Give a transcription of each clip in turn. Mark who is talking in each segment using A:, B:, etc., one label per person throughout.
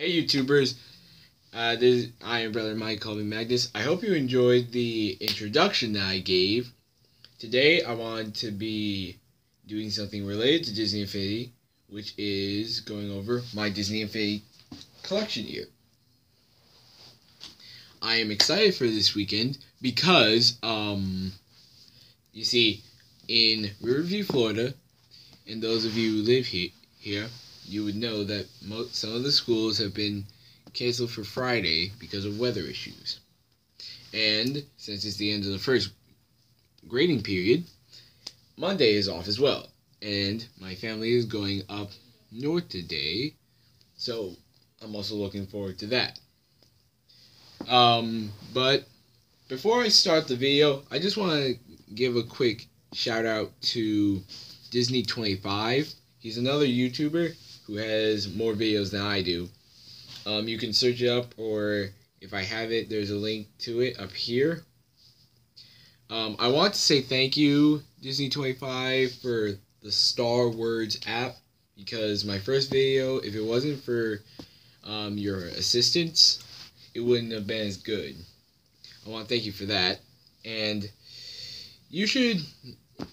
A: Hey YouTubers, I am Brother Mike, call me Magnus. I hope you enjoyed the introduction that I gave. Today I want to be doing something related to Disney Infinity, which is going over my Disney Infinity collection year. I am excited for this weekend because, you see, in Riverview, Florida, and those of you who live here, you would know that some of the schools have been canceled for Friday because of weather issues. And since it's the end of the first grading period, Monday is off as well. And my family is going up north today, so I'm also looking forward to that. But before I start the video, I just want to give a quick shout out to Disney25. He's another YouTuber who has more videos than I do. You can search it up, or if I have it, there's a link to it up here. I want to say thank you, Disney25, for the Star Words app, because my first video, if it wasn't for your assistance, it wouldn't have been as good. I want to thank you for that. And you should,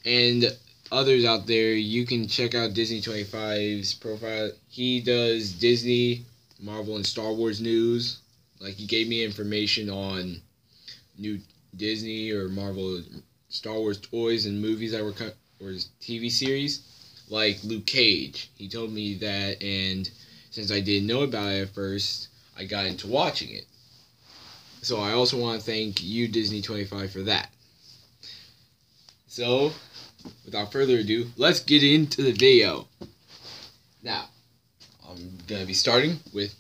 A: and others out there, you can check out Disney25's profile. He does Disney, Marvel, and Star Wars news. Like, he gave me information on new Disney or Marvel, Star Wars toys and movies that were cut, or TV series, like Luke Cage. He told me that, and since I didn't know about it at first, I got into watching it. So I also want to thank you, Disney25, for that. So, without further ado, let's get into the video. Now, I'm going to be starting with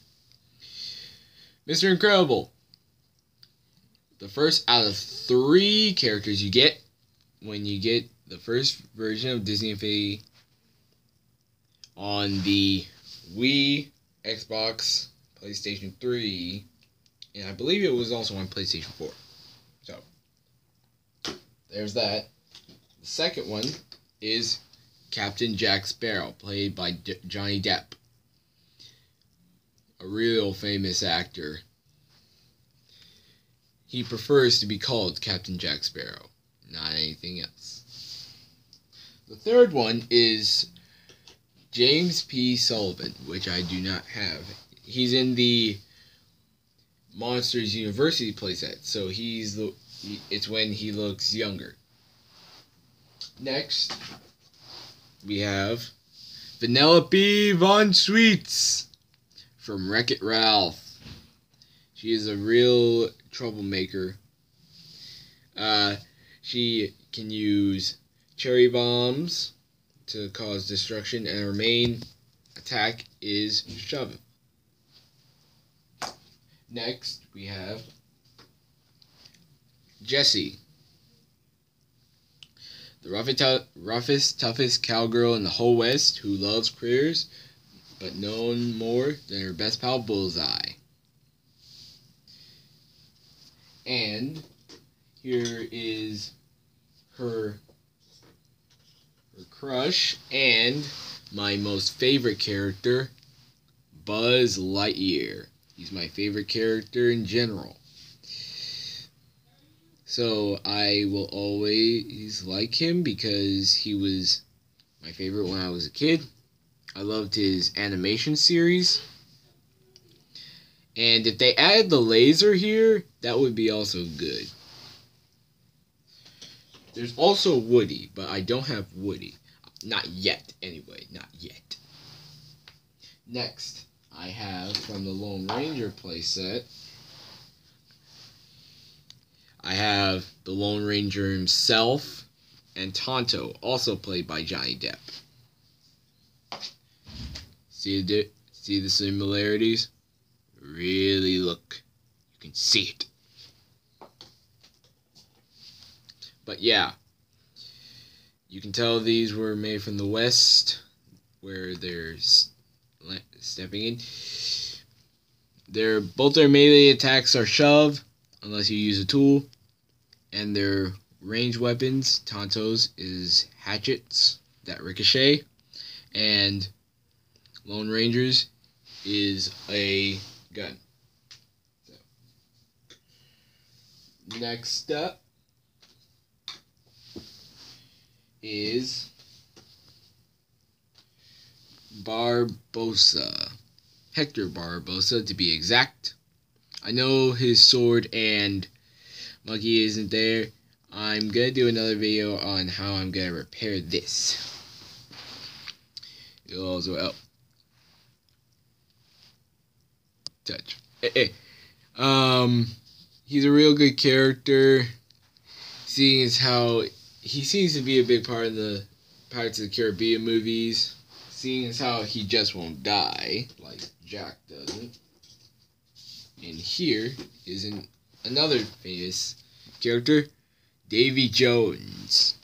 A: Mr. Incredible. The first out of 3 characters you get when you get the first version of Disney Infinity on the Wii, Xbox, PlayStation 3, and I believe it was also on PlayStation 4. So, there's that. The second one is Captain Jack Sparrow, played by Johnny Depp. A real famous actor. He prefers to be called Captain Jack Sparrow, not anything else. The third one is James P. Sullivan, which I do not have. He's in the Monsters University playset, so it's when he looks younger. Next, we have Vanellope Von Sweets from Wreck-It Ralph. She is a real troublemaker. She can use cherry bombs to cause destruction, and her main attack is shove. Next, we have Jessie, the roughest, toughest cowgirl in the whole West, who loves critters, but known more than her best pal Bullseye. And here is her crush and my most favorite character, Buzz Lightyear. He's my favorite character in general. So I will always like him because he was my favorite when I was a kid. I loved his animation series. And if they added the laser here, that would be also good. There's also Woody, but I don't have Woody. Not yet, anyway. Not yet. Next, I have from the Lone Ranger playset, I have the Lone Ranger himself and Tonto, also played by Johnny Depp. See the similarities? Really look. You can see it. But yeah, you can tell these were made from the West, where they're stepping in. Both their melee attacks are shove, unless you use a tool, and their ranged weapons, Tonto's, is hatchets that ricochet, and Lone Ranger's is a gun. So, next up is Barbossa. Hector Barbossa, to be exact. I know his sword and monkey isn't there. I'm going to do another video on how I'm going to repair this. It'll also help. Touch. He's a real good character. Seeing as how he seems to be a big part of the Pirates of the Caribbean movies. Seeing as how he just won't die, like Jack doesn't. And here is another famous character, Davy Jones.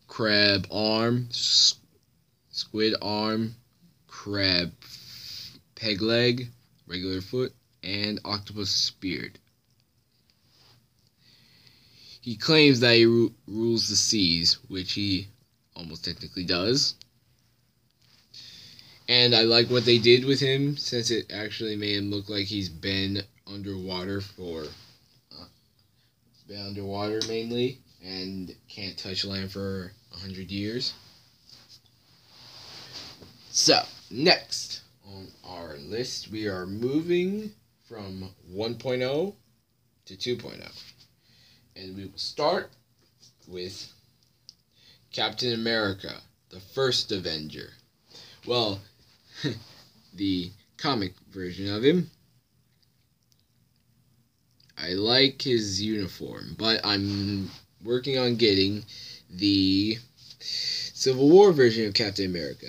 A: Crab arm, squid arm, crab peg leg, regular foot, and octopus spear. He claims that he rules the seas, which he almost technically does. And I like what they did with him, since it actually made him look like he's been underwater mainly, and can't touch land for 100 years. So, next on our list, we are moving from 1.0 to 2.0. And we will start with Captain America, the first Avenger. Well, the comic version of him. I like his uniform, but I'm working on getting the Civil War version of Captain America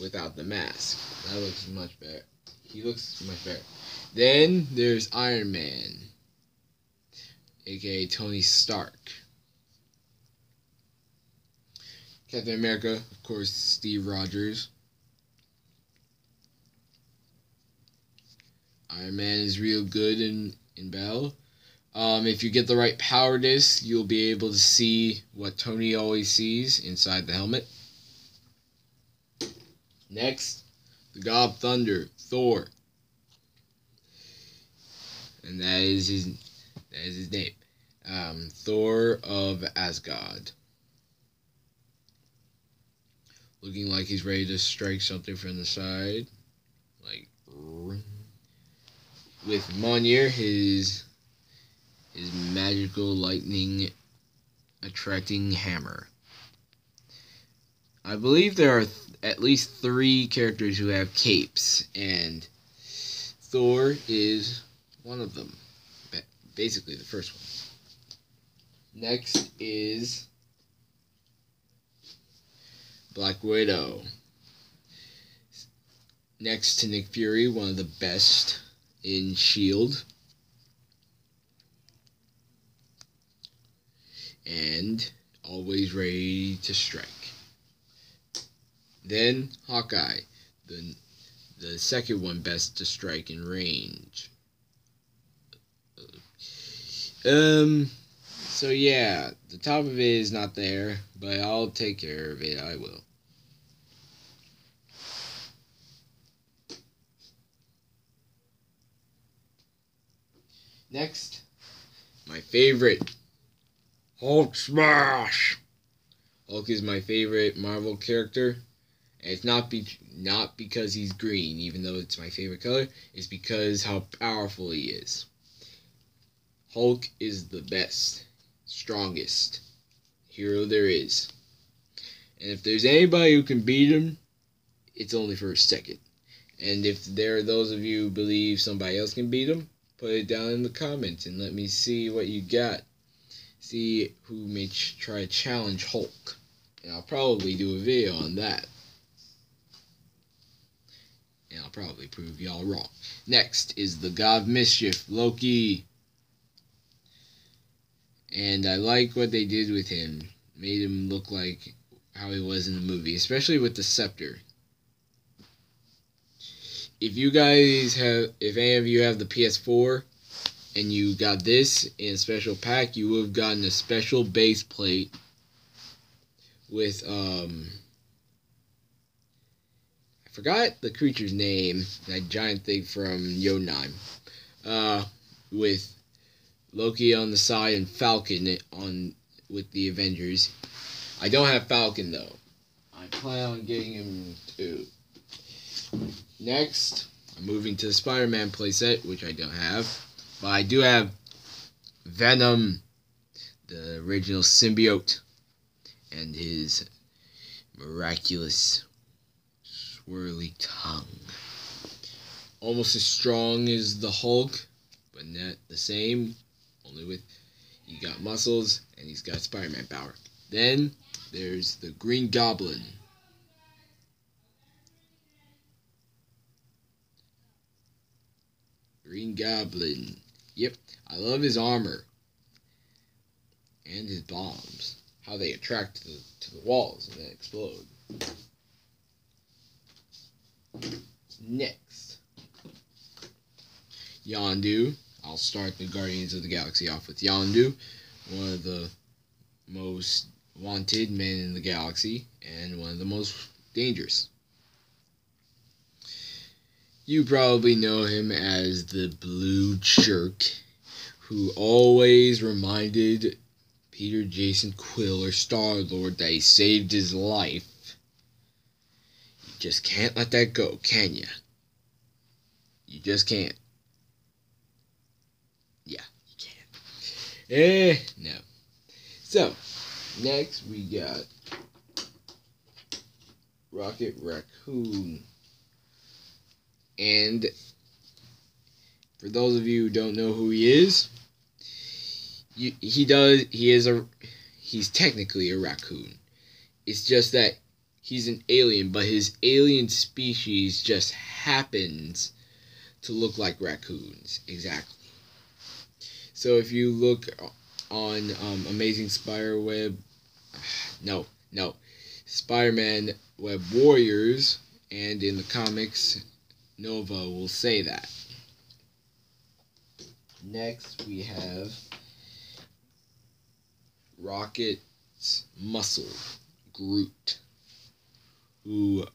A: without the mask. That looks much better. He looks much better. Then there's Iron Man, aka Tony Stark. Captain America, of course, Steve Rogers. Iron Man is real good in battle. If you get the right power disc, you'll be able to see what Tony always sees inside the helmet. Next, the God of Thunder, Thor. And that is his name. Thor of Asgard. Looking like he's ready to strike something from the side. Like, with Mjolnir, his magical lightning attracting hammer. I believe there are at least 3 characters who have capes, and Thor is one of them. Basically the first one. Next is Black Widow. Next to Nick Fury, one of the best in S.H.I.E.L.D. And always ready to strike. Then Hawkeye, the second one best to strike in range. So yeah, the top of it is not there, but I'll take care of it, I will. Next, my favorite, Hulk Smash. Hulk is my favorite Marvel character. And it's not because he's green, even though it's my favorite color. It's because how powerful he is. Hulk is the best, strongest hero there is. And if there's anybody who can beat him, it's only for a second. And if there are those of you who believe somebody else can beat him, put it down in the comments and let me see what you got. See who may try to challenge Hulk. And I'll probably do a video on that. And I'll probably prove y'all wrong. Next is the God of Mischief, Loki. And I like what they did with him. Made him look like how he was in the movie, especially with the scepter. If any of you have the PS4 and you got this in a special pack, you would have gotten a special base plate with I forgot the creature's name. That giant thing from Jotunheim. With Loki on the side and Falcon on with the Avengers. I don't have Falcon though. I plan on getting him too. Next, I'm moving to the Spider-Man playset, which I don't have. But I do have Venom, the original symbiote, and his miraculous swirly tongue. Almost as strong as the Hulk, but not the same. Only with, he got muscles and he's got Spider-Man power. Then there's the Green Goblin. Green Goblin. Yep, I love his armor and his bombs. How they attract to the walls and then explode. Next, Yondu. I'll start the Guardians of the Galaxy off with Yondu, one of the most wanted men in the galaxy and one of the most dangerous. You probably know him as the blue jerk who always reminded Peter Jason Quill or Star-Lord that he saved his life. You just can't let that go, can ya? You just can't. Yeah, you can't. No. So, next we got Rocket Raccoon. And for those of you who don't know who he is, he's technically a raccoon. It's just that he's an alien, but his alien species just happens to look like raccoons. Exactly. So if you look on Amazing Spider-Man Web Warriors, and in the comics, Nova will say that. Next, we have Rocket's muscle, Groot, who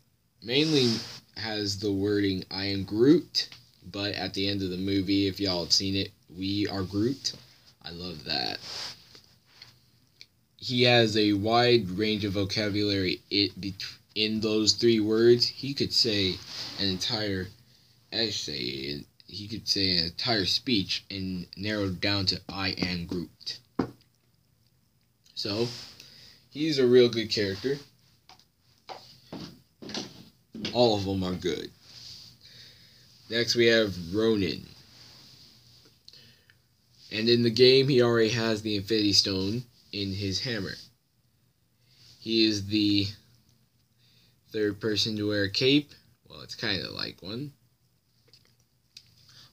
A: mainly has the wording, I am Groot, but at the end of the movie, if y'all have seen it, we are Groot. I love that. He has a wide range of vocabulary in those 3 words. He could say an entire essay, he could say an entire speech and narrow it down to I am Groot. So, he's a real good character. All of them are good. Next we have Ronin. And in the game, he already has the Infinity Stone in his hammer. He is the 3rd person to wear a cape. Well, it's kind of like one.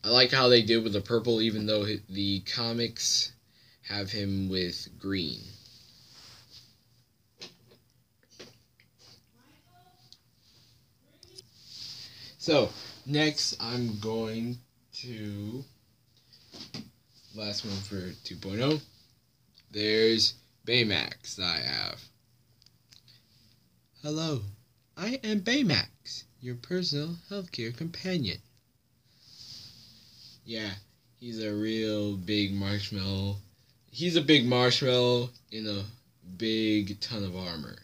A: I like how they did with the purple, even though the comics have him with green. So, next I'm going to last one for 2.0. There's Baymax that I have. Hello, I am Baymax, your personal healthcare companion. Yeah, he's a real big marshmallow. He's a big marshmallow in a big ton of armor.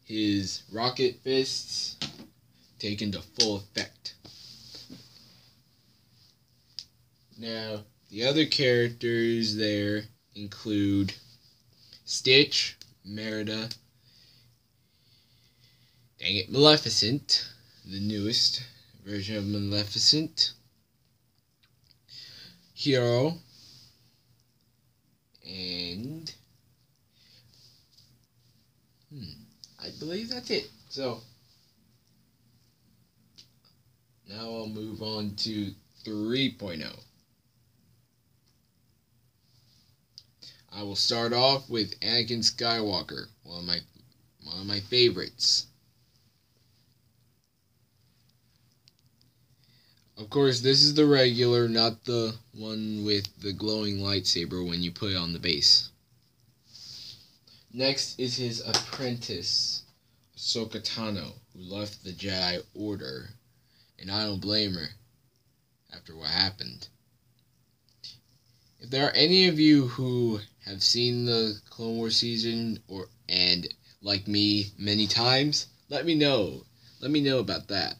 A: His rocket fists take into full effect. Now, the other characters there include Stitch, Merida, Maleficent, the newest version of Maleficent, Hero, and I believe that's it. So, now I'll move on to 3.0. I will start off with Anakin Skywalker, one of my favorites. Of course, this is the regular, not the one with the glowing lightsaber when you put it on the base. Next is his apprentice, Ahsoka Tano, who left the Jedi Order, and I don't blame her after what happened. If there are any of you who have seen the Clone Wars season and like me many times, let me know. Let me know about that.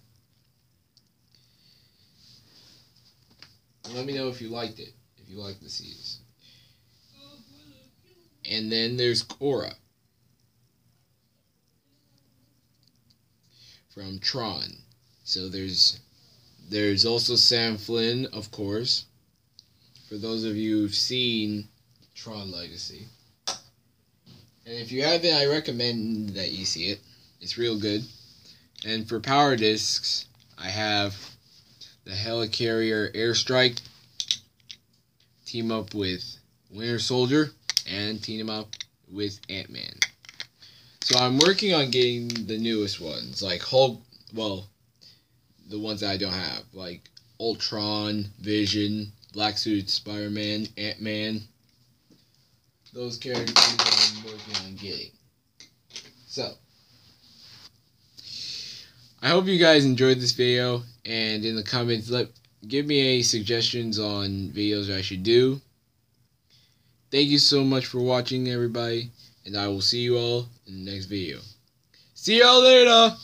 A: And let me know if you liked it, if you liked the season. And then there's Korra from Tron. So there's also Sam Flynn, of course, for those of you who've seen Tron Legacy. And if you haven't, I recommend that you see it. It's real good. And for Power Discs, I have the Helicarrier Airstrike, team up with Winter Soldier, and team up with Ant-Man. So I'm working on getting the newest ones, like Hulk, well, the ones that I don't have, like Ultron, Vision, Black Suit Spider-Man, Ant-Man. Those characters I'm working on getting. So, I hope you guys enjoyed this video, and in the comments, give me any suggestions on videos I should do. Thank you so much for watching, everybody, and I will see you all in the next video. See y'all later!